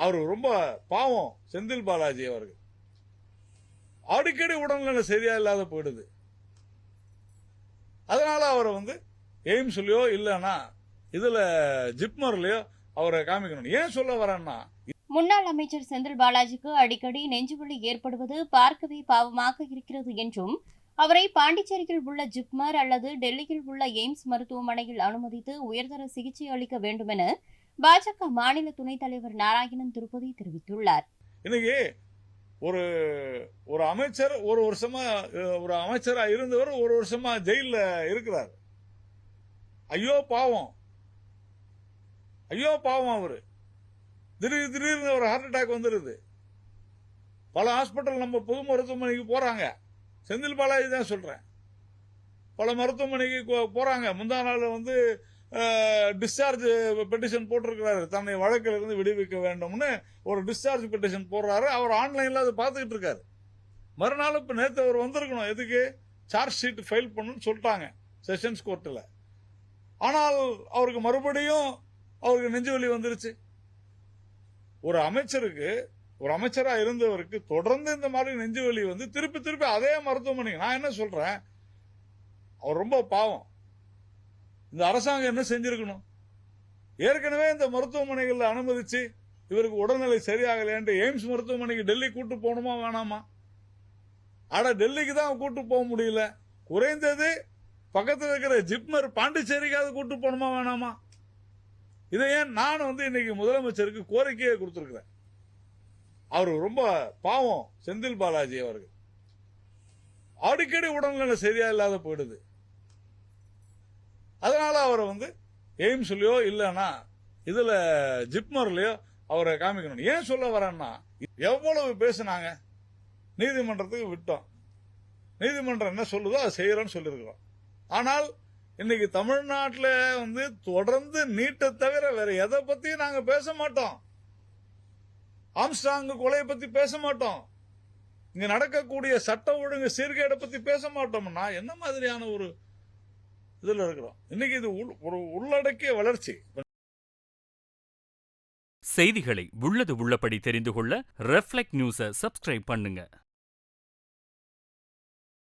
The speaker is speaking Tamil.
அவர் ரொம்ப பாவம் செந்தில் பாலாஜி அவர்கள். அடிக்கடி உடல்நிலை சரியா இல்லாத போயிடுது. அதனால அவரை எய்ம்ஸ்லயோ இல்லைன்னா இதுல ஜிப்மர்லயோ அவரை காமிக்கணும். ஏன் சொல்ல வரேன்னா, முன்னாள் அமைச்சர் செந்தில் பாலாஜிக்கு அடிக்கடி நெஞ்சுவலி ஏற்படுவது பார்க்கவே பாவமாக இருக்கிறது என்றும், அவரை பாண்டிச்சேரியில் உள்ள ஜிப்மர் அல்லது டெல்லியில் உள்ள எய்ம்ஸ் மருத்துவமனையில் அனுமதித்து உயர்தர சிகிச்சை அளிக்க வேண்டும் என பாஜக மாநில துணைத் தலைவர் நாராயணன் திருப்பதி தெரிவித்துள்ளார். இன்னைக்கு ஒரு அமைச்சர் ஒரு அமைச்சரா இருந்தவர் ஒரு வருஷமா ஜெயில இருக்கிறார். ஐயோ பாவம் அவரு. திடீர்னு ஒரு ஹார்ட் அட்டாக் வந்துருது. பல ஹாஸ்பிட்டல் நம்ம பொது மருத்துவமனைக்கு போறாங்க. செந்தில் பாலாஜி தான் சொல்றேன். பல மருத்துவமனைக்கு போறாங்க. முந்தா நாள் டிஸ்சார்ஜ் பெட்டிஷன் போட்டிருக்கிறாரு. தன்னை வழக்கில் இருந்து விடுவிக்க வேண்டும்னு ஒரு டிஸ்சார்ஜ் பெட்டிஷன் போடுறாரு. அவர் ஆன்லைன்ல அதை பார்த்துக்கிட்டு இருக்காரு. மறுநாள் இப்ப நேற்று அவர் வந்திருக்கணும். எதுக்கு? சார்ஜ் ஷீட் ஃபைல் பண்ணணும்னு சொல்லிட்டாங்க செஷன்ஸ் கோர்ட்டில். ஆனால் அவருக்கு மறுபடியும் நெஞ்சுவலி வந்துருச்சு. ஒரு அமைச்சரா இருந்தவருக்கு தொடர்ந்து இந்த மாதிரி நெஞ்சுவலி திருப்பி அதே மருத்துவமனைக்கு. நான் என்ன சொல்றேன், அவர் ரொம்ப பாவம். இந்த அரசாங்கம் என்ன செஞ்சிருக்கணும்? ஏற்கனவே இந்த மருத்துவமனைகளில் அனுமதிச்சு இவருக்கு உடல்நிலை சரியாகலைன்ட்டு எய்ம்ஸ் மருத்துவமனைக்கு டெல்லி கூட்டு போகணுமா வேணாமா? டெல்லிக்கு தான் கூட்டு போக முடியல. குறைந்தது பக்கத்தில் இருக்கிற ஜிப்மர் பாண்டிச்சேரிக்காவது கூட்டு போகணுமா வேணாமா? இதை ஏன் நான் இன்னைக்கு முதலமைச்சருக்கு கோரிக்கையை கொடுத்திருக்கிறேன். அவர் ரொம்ப பாவம் செந்தில் பாலாஜி அவர்கள். அடிக்கடி உடல்நிலை சரியா இல்லாத போயிடுது. அதனால அவரை எய்ம்ஸ்லயோ இல்லைன்னா இதுல ஜிப்மர்லயோ அவரை காமிக்கணும். ஏன் சொல்ல வரேன்னா, எவ்வளவு பேசினாங்க, நீதிமன்றத்துக்கு விட்டோம். நீதிமன்றம் என்ன சொல்லுதோ அதை செய்யறோம்னு சொல்லியிருக்கிறோம். ஆனால் இன்னைக்கு தமிழ்நாட்டில் தொடர்ந்து நீட்டை தவிர வேற எதை பத்தியும் நாங்க பேச மாட்டோம். ஆம்ஸ்ட்ராங் கொலையை பத்தி பேச மாட்டோம். இங்க நடக்கக்கூடிய சட்ட ஒழுங்கு சீர்கேடை பத்தி பேச மாட்டோம்னா என்ன மாதிரியான ஒரு இதுல இருக்கிறோம்? இன்னைக்கு இது ஒரு உள்ளடக்கிய வளர்ச்சி. செய்திகளை உள்ளது உள்ளபடி தெரிந்து கொள்ள ரெஃப்ளெக்ட் நியூஸை சப்ஸ்கிரைப் பண்ணுங்க.